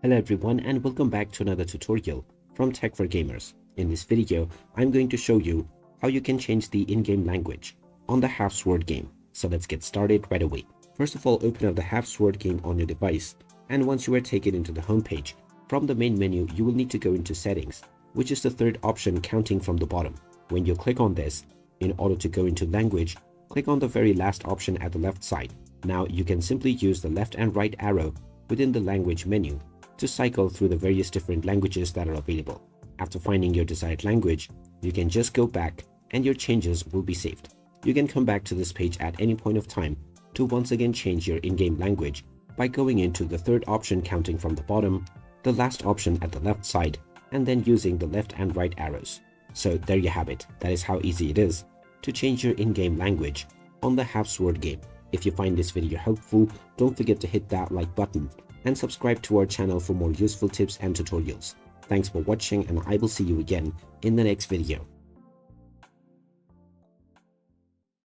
Hello everyone and welcome back to another tutorial from Tech for Gamers. In this video, I'm going to show you how you can change the in-game language on the Half Sword game. So let's get started right away. First of all, open up the Half Sword game on your device, and once you are taken into the home page, from the main menu you will need to go into Settings, which is the third option counting from the bottom. When you click on this, in order to go into language, click on the very last option at the left side. Now you can simply use the left and right arrow within the language menu to cycle through the various different languages that are available. After finding your desired language, you can just go back and your changes will be saved. You can come back to this page at any point of time to once again change your in-game language by going into the third option counting from the bottom, the last option at the left side, and then using the left and right arrows. So there you have it. That is how easy it is to change your in-game language on the Half Sword game. If you find this video helpful, don't forget to hit that like button and subscribe to our channel for more useful tips and tutorials. Thanks for watching, and I will see you again in the next video.